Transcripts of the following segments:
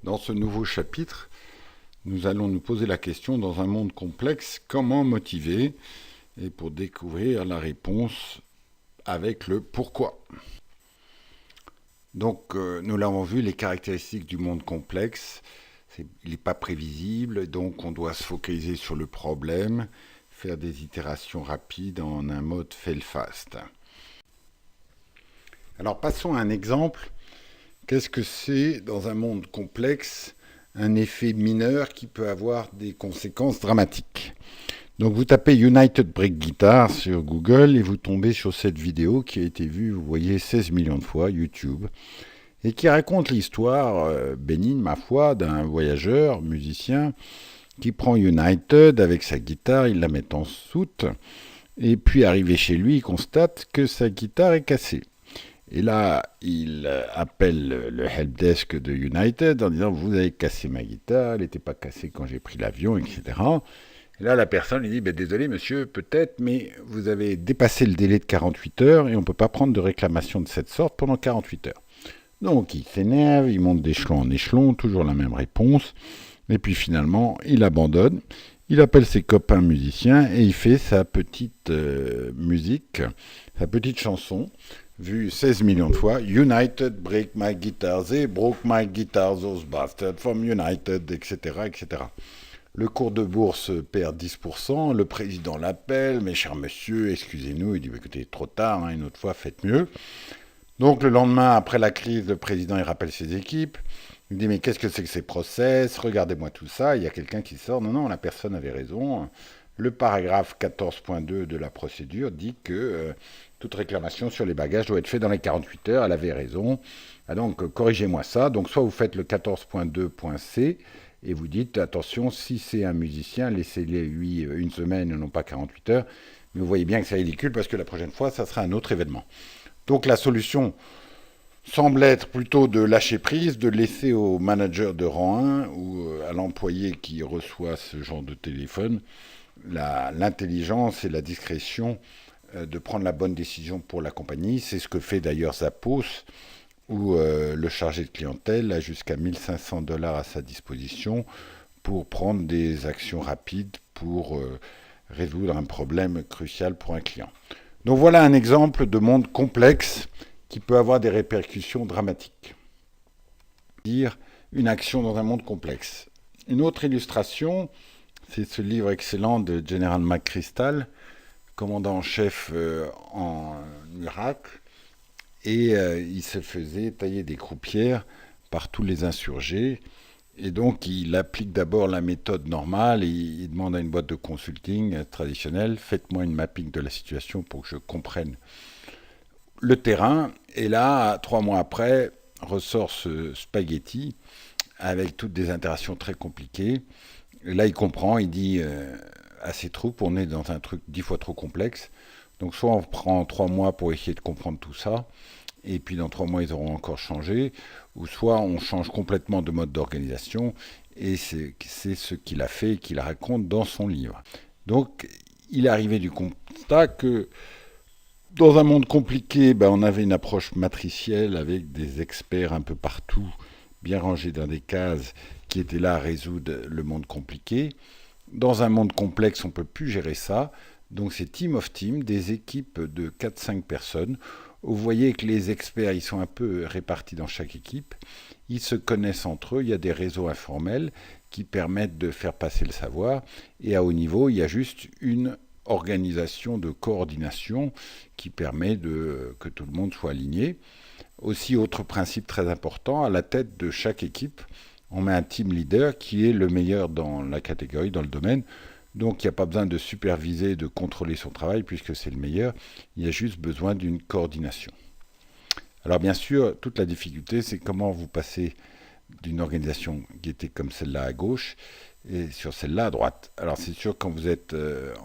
Dans ce nouveau chapitre, nous allons nous poser la question, dans un monde complexe, comment motiver, et pour découvrir la réponse avec le pourquoi. Donc, nous l'avons vu, les caractéristiques du monde complexe, il n'est pas prévisible, donc on doit se focaliser sur le problème, faire des itérations rapides en un mode fail fast. Alors, passons à un exemple. Qu'est-ce que c'est, dans un monde complexe, un effet mineur qui peut avoir des conséquences dramatiques? Donc vous tapez United Break Guitar sur Google et vous tombez sur cette vidéo qui a été vue, vous voyez, 16 millions de fois, YouTube, et qui raconte l'histoire bénigne, ma foi, d'un voyageur, musicien, qui prend United avec sa guitare, il la met en soute, et puis arrivé chez lui, il constate que sa guitare est cassée. Et là, il appelle le helpdesk de United en disant « Vous avez cassé ma guitare, elle n'était pas cassée quand j'ai pris l'avion, etc. » Et là, la personne lui dit « Désolé monsieur, peut-être, mais vous avez dépassé le délai de 48 heures et on ne peut pas prendre de réclamation de cette sorte pendant 48 heures. » Donc il s'énerve, il monte d'échelon en échelon, toujours la même réponse. Et puis finalement, il abandonne. Il appelle ses copains musiciens et il fait sa petite musique, sa petite chanson, vue 16 millions de fois. United break my guitar, they broke my guitar, those bastards from United, etc., etc. Le cours de bourse perd 10%, le président l'appelle, mes chers monsieur, excusez-nous, il dit, écoutez, trop tard, une autre fois, faites mieux. Donc le lendemain, après la crise, le président, il rappelle ses équipes, il dit, mais qu'est-ce que c'est que ces process? Regardez-moi tout ça. Il y a quelqu'un qui sort, non, la personne avait raison. Le paragraphe 14.2 de la procédure dit que toute réclamation sur les bagages doit être faite dans les 48 heures. Elle avait raison. Ah donc, corrigez-moi ça. Donc, soit vous faites le 14.2.c et vous dites, attention, si c'est un musicien, laissez-les lui une semaine et non pas 48 heures. Mais vous voyez bien que c'est ridicule parce que la prochaine fois, ça sera un autre événement. Donc, la solution semble être plutôt de lâcher prise, de laisser au manager de rang 1 ou à l'employé qui reçoit ce genre de téléphone l'intelligence et la discrétion de prendre la bonne décision pour la compagnie. C'est ce que fait d'ailleurs Zappos, où le chargé de clientèle a jusqu'à 1500 dollars à sa disposition pour prendre des actions rapides pour résoudre un problème crucial pour un client. Donc voilà un exemple de monde complexe qui peut avoir des répercussions dramatiques. Dire une action dans un monde complexe. Une autre illustration, c'est ce livre excellent de General McChrystal, commandant en chef en Irak, et il se faisait tailler des croupières par tous les insurgés. Et donc, il applique d'abord la méthode normale et il demande à une boîte de consulting traditionnelle, faites-moi une mapping de la situation pour que je comprenne le terrain. Et là, 3 mois après, ressort ce spaghetti avec toutes des interactions très compliquées. Et là, il comprend, il dit à ses troupes, on est dans un truc 10 fois trop complexe. Donc, soit on prend 3 mois pour essayer de comprendre tout ça, et puis dans 3 mois, ils auront encore changé, ou soit on change complètement de mode d'organisation, et c'est ce qu'il a fait et qu'il raconte dans son livre. Donc, il est arrivé du constat que dans un monde compliqué, on avait une approche matricielle avec des experts un peu partout, bien rangés dans des cases, qui étaient là à résoudre le monde compliqué. Dans un monde complexe, on ne peut plus gérer ça. Donc c'est team of team, des équipes de 4-5 personnes. Vous voyez que les experts, ils sont un peu répartis dans chaque équipe. Ils se connaissent entre eux. Il y a des réseaux informels qui permettent de faire passer le savoir. Et à haut niveau, il y a juste une organisation de coordination qui permet que tout le monde soit aligné. Aussi, autre principe très important, à la tête de chaque équipe, on met un team leader qui est le meilleur dans la catégorie, dans le domaine. Donc il n'y a pas besoin de superviser, de contrôler son travail puisque c'est le meilleur. Il y a juste besoin d'une coordination. Alors bien sûr, toute la difficulté, c'est comment vous passez d'une organisation qui était comme celle-là à gauche et sur celle-là à droite. Alors c'est sûr, quand vous êtes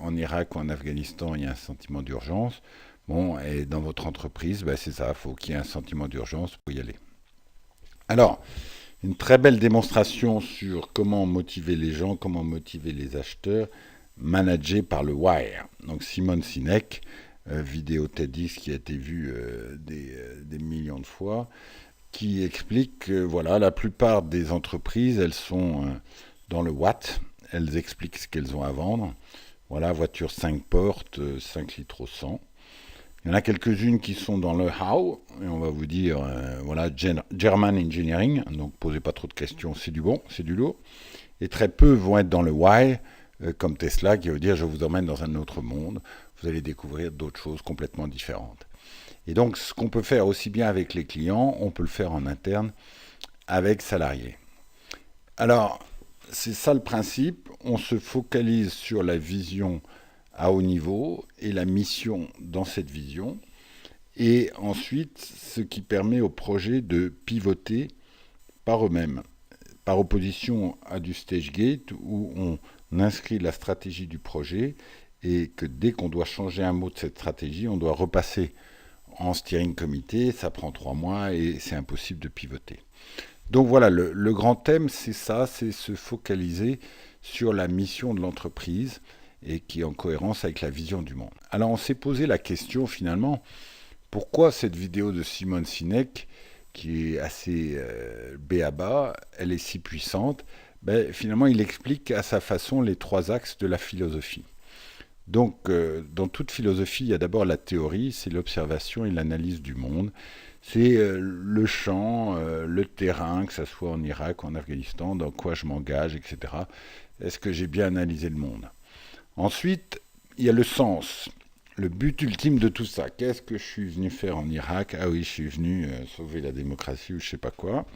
en Irak ou en Afghanistan, il y a un sentiment d'urgence. Bon, et dans votre entreprise, c'est ça, il faut qu'il y ait un sentiment d'urgence pour y aller. Alors, une très belle démonstration sur comment motiver les gens, comment motiver les acheteurs, managé par le Wire. Donc Simon Sinek, vidéo TEDx qui a été vue des millions de fois, qui explique que voilà, la plupart des entreprises, elles sont dans le what, elles expliquent ce qu'elles ont à vendre. Voilà, voiture 5 portes, 5 litres au 100. Il y en a quelques-unes qui sont dans le how, et on va vous dire, voilà, German Engineering, donc posez pas trop de questions, c'est du bon, c'est du lourd. Et très peu vont être dans le why, comme Tesla, qui veut dire je vous emmène dans un autre monde, vous allez découvrir d'autres choses complètement différentes. Et donc, ce qu'on peut faire aussi bien avec les clients, on peut le faire en interne avec salariés. Alors, c'est ça le principe, on se focalise sur la vision à haut niveau et la mission dans cette vision. Et ensuite, ce qui permet aux projets de pivoter par eux-mêmes, par opposition à du stage gate où on inscrit la stratégie du projet et que dès qu'on doit changer un mot de cette stratégie, on doit repasser en steering committee, ça prend 3 mois et c'est impossible de pivoter. Donc voilà, le grand thème, c'est ça, c'est se focaliser sur la mission de l'entreprise et qui est en cohérence avec la vision du monde. Alors on s'est posé la question finalement, pourquoi cette vidéo de Simon Sinek, qui est assez b.a.-ba, elle est si puissante? Finalement, il explique à sa façon les 3 axes de la philosophie. Donc, dans toute philosophie, il y a d'abord la théorie, c'est l'observation et l'analyse du monde. C'est le champ, le terrain, que ce soit en Irak ou en Afghanistan, dans quoi je m'engage, etc. Est-ce que j'ai bien analysé le monde? Ensuite, il y a le sens, le but ultime de tout ça. Qu'est-ce que je suis venu faire en Irak? Ah oui, je suis venu sauver la démocratie ou je sais pas quoi.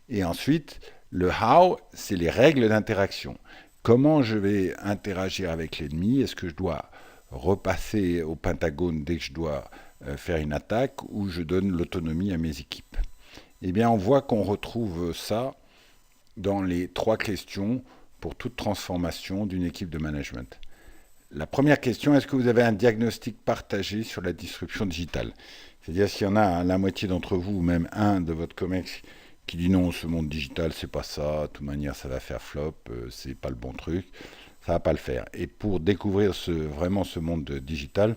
Et ensuite, le how, c'est les règles d'interaction. Comment je vais interagir avec l'ennemi? Est-ce que je dois repasser au Pentagone dès que je dois faire une attaque ou je donne l'autonomie à mes équipes? Eh bien, on voit qu'on retrouve ça dans les 3 questions pour toute transformation d'une équipe de management. La première question, est-ce que vous avez un diagnostic partagé sur la disruption digitale? C'est-à-dire s'il y en a la moitié d'entre vous, ou même un de votre COMEX, qui dit non, ce monde digital, c'est pas ça, de toute manière, ça va faire flop, c'est pas le bon truc, ça va pas le faire. Et pour découvrir vraiment ce monde digital,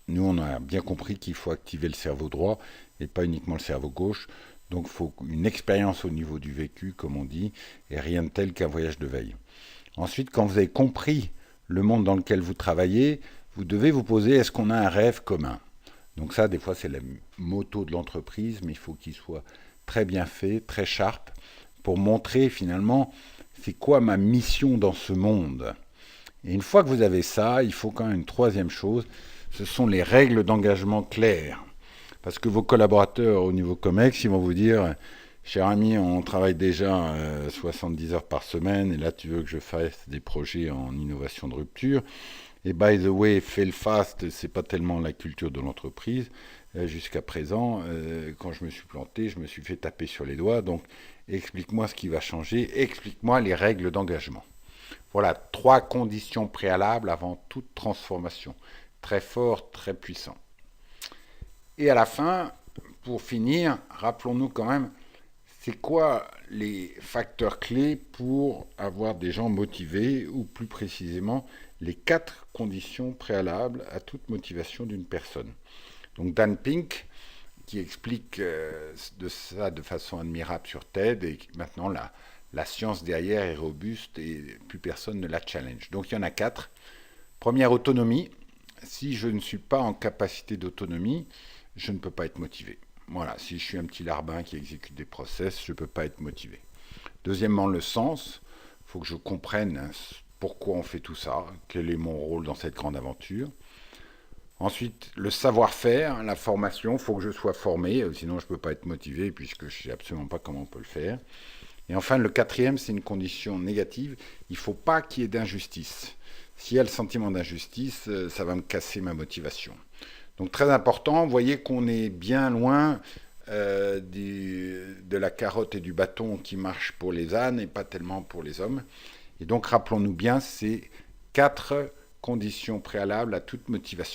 nous, on a bien compris qu'il faut activer le cerveau droit et pas uniquement le cerveau gauche. Donc, il faut une expérience au niveau du vécu, comme on dit, et rien de tel qu'un voyage de veille. Ensuite, quand vous avez compris le monde dans lequel vous travaillez, vous devez vous poser, est-ce qu'on a un rêve commun? Donc ça, des fois, c'est la moto de l'entreprise, mais il faut qu'il soit très bien fait, très sharp, pour montrer finalement, c'est quoi ma mission dans ce monde? Et une fois que vous avez ça, il faut quand même une 3e chose, ce sont les règles d'engagement claires. Parce que vos collaborateurs au niveau COMEX, ils vont vous dire, cher ami, on travaille déjà 70 heures par semaine, et là tu veux que je fasse des projets en innovation de rupture. Et by the way, fail fast, c'est pas tellement la culture de l'entreprise. Jusqu'à présent, quand je me suis planté, je me suis fait taper sur les doigts. Donc, explique-moi ce qui va changer, explique-moi les règles d'engagement. Voilà, 3 conditions préalables avant toute transformation. Très fort, très puissant. Et à la fin, pour finir, rappelons-nous quand même, c'est quoi les facteurs clés pour avoir des gens motivés, ou plus précisément, les 4 conditions préalables à toute motivation d'une personne. Donc Dan Pink, qui explique de ça de façon admirable sur TED, et maintenant la science derrière est robuste et plus personne ne la challenge. Donc il y en a 4. Première, autonomie. Si je ne suis pas en capacité d'autonomie, je ne peux pas être motivé. Voilà, si je suis un petit larbin qui exécute des process, je ne peux pas être motivé. Deuxièmement, le sens. Il faut que je comprenne pourquoi on fait tout ça, quel est mon rôle dans cette grande aventure. Ensuite, le savoir-faire, la formation, il faut que je sois formé, sinon je ne peux pas être motivé puisque je ne sais absolument pas comment on peut le faire. Et enfin, le 4e, c'est une condition négative, il ne faut pas qu'il y ait d'injustice. S'il y a le sentiment d'injustice, ça va me casser ma motivation. Donc très important, vous voyez qu'on est bien loin de la carotte et du bâton qui marchent pour les ânes et pas tellement pour les hommes. Et donc rappelons-nous bien ces 4 conditions préalables à toute motivation.